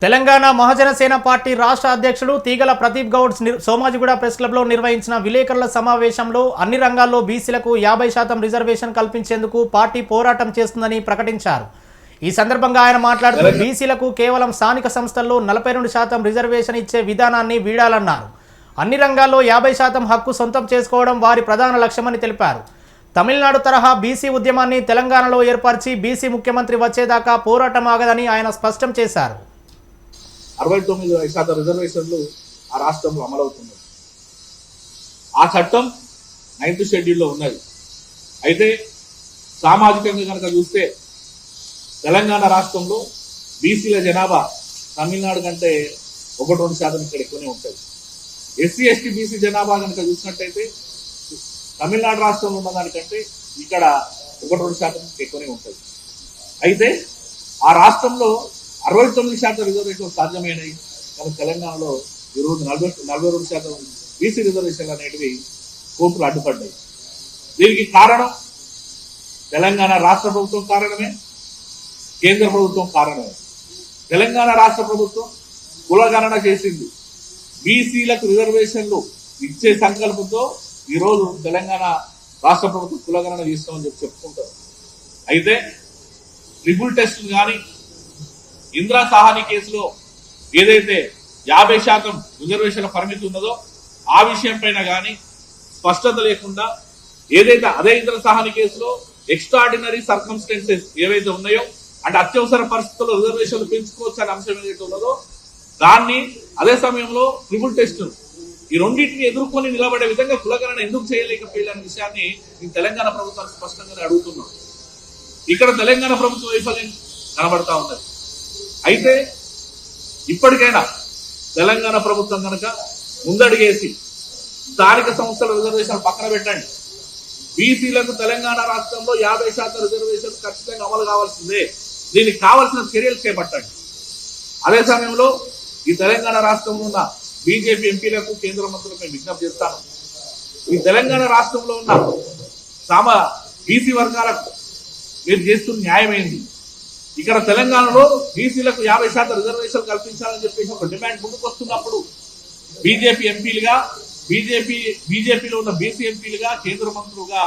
తెలంగాణ మహాజన సేన పార్టీ రాష్ట్ర అధ్యక్షుడు తీగల ప్రదీప్ గౌడ్ సోమాజిగూడ ప్రెస్ క్లబ్లో నిర్వహించిన విలేకరుల సమావేశంలో అన్ని రంగాల్లో బీసీలకు 50% రిజర్వేషన్ కల్పించేందుకు పార్టీ పోరాటం చేస్తుందని ప్రకటించారు. ఈ సందర్భంగా ఆయన మాట్లాడుతూ బీసీలకు కేవలం స్థానిక సంస్థల్లో 42% రిజర్వేషన్ ఇచ్చే విధానాన్ని వీడాలన్నారు. అన్ని రంగాల్లో 50% హక్కు సొంతం చేసుకోవడం వారి ప్రధాన లక్ష్యమని తెలిపారు. తమిళనాడు తరహా బీసీ ఉద్యమాన్ని తెలంగాణలో ఏర్పరిచి బీసీ ముఖ్యమంత్రి వచ్చేదాకా పోరాటం ఆగదని ఆయన స్పష్టం చేశారు. 69% రిజర్వేషన్లు ఆ రాష్ట్రంలో అమలవుతున్నాయి. ఆ చట్టం 9th షెడ్యూల్లో ఉన్నది. అయితే సామాజికంగా కనుక చూస్తే తెలంగాణ రాష్ట్రంలో బీసీల జనాభా తమిళనాడు కంటే 1-2% ఇక్కడ ఎక్కువనే ఉంటుంది. ఎస్సీ ఎస్టీ బీసీ జనాభా కనుక చూసినట్టయితే తమిళనాడు రాష్ట్రంలో ఉన్న దానికంటే ఇక్కడ 1-2% ఎక్కువనే ఉంటుంది. అయితే ఆ రాష్ట్రంలో 69% రిజర్వేషన్ సాధ్యమైనవి. కానీ తెలంగాణలో ఈరోజు 42% బీసీ రిజర్వేషన్లు అనేటివి కోర్టులు అడ్డుపడ్డాయి. దీనికి కారణం తెలంగాణ రాష్ట్ర ప్రభుత్వం కారణమే, కేంద్ర ప్రభుత్వం కారణమే. తెలంగాణ రాష్ట్ర ప్రభుత్వం కులగణన చేసింది. బీసీలకు రిజర్వేషన్లు ఇచ్చే సంకల్పంతో ఈరోజు తెలంగాణ రాష్ట్ర ప్రభుత్వం కులగణన చేస్తామని చెప్పుకుంటారు. అయితే ట్రిపుల్ టెస్టులు కానీ ఇందిరా సాహాని కేసులో ఏదైతే 50% రిజర్వేషన్ల పరిమితి ఉన్నదో ఆ విషయం పైన కానీ స్పష్టత లేకుండా ఏదైతే అదే ఇందిరా సాహాని కేసులో ఎక్స్ట్రాడినరీ సర్కమ్స్టెన్సెస్ ఏవైతే ఉన్నాయో అంటే అత్యవసర పరిస్థితుల్లో రిజర్వేషన్లు పెంచుకోవచ్చు అనే అంశం ఏదైతే ఉన్నదో దాన్ని అదే సమయంలో ట్రిపుల్ టెస్ట్ ఈ రెండింటిని ఎదుర్కొని నిలబడే విధంగా కులగణన ఎందుకు చేయలేకపోయాలనే విషయాన్ని ఈ తెలంగాణ ప్రభుత్వాన్ని స్పష్టంగానే అడుగుతున్నాం. ఇక్కడ తెలంగాణ ప్రభుత్వం వైఫల్యం కనబడతా ఉన్నది. అయితే ఇప్పటికైనా తెలంగాణ ప్రభుత్వం కనుక ముందడిగేసి స్థానిక సంస్థల రిజర్వేషన్ పక్కన పెట్టండి. బీసీలకు తెలంగాణ రాష్ట్రంలో 50% రిజర్వేషన్ ఖచ్చితంగా అమలు కావాల్సిందే. దీనికి కావాల్సిన చర్యలు చేపట్టండి. అదే సమయంలో ఈ తెలంగాణ రాష్ట్రంలో ఉన్న బీజేపీ ఎంపీలకు కేంద్ర మంత్రులకు నేను విజ్ఞప్తి చేస్తాను. ఈ తెలంగాణ రాష్ట్రంలో ఉన్న బీసీ వర్గాలకు మీరు చేస్తున్న న్యాయమైంది. ఇక్కడ తెలంగాణలో బీసీలకు 50% రిజర్వేషన్ కల్పించాలని చెప్పేసి ఒక డిమాండ్ ముందుకు వస్తున్నప్పుడు బీజేపీ ఎంపీలుగా బీజేపీలో ఉన్న బీసీ ఎంపీలుగా కేంద్ర మంత్రులుగా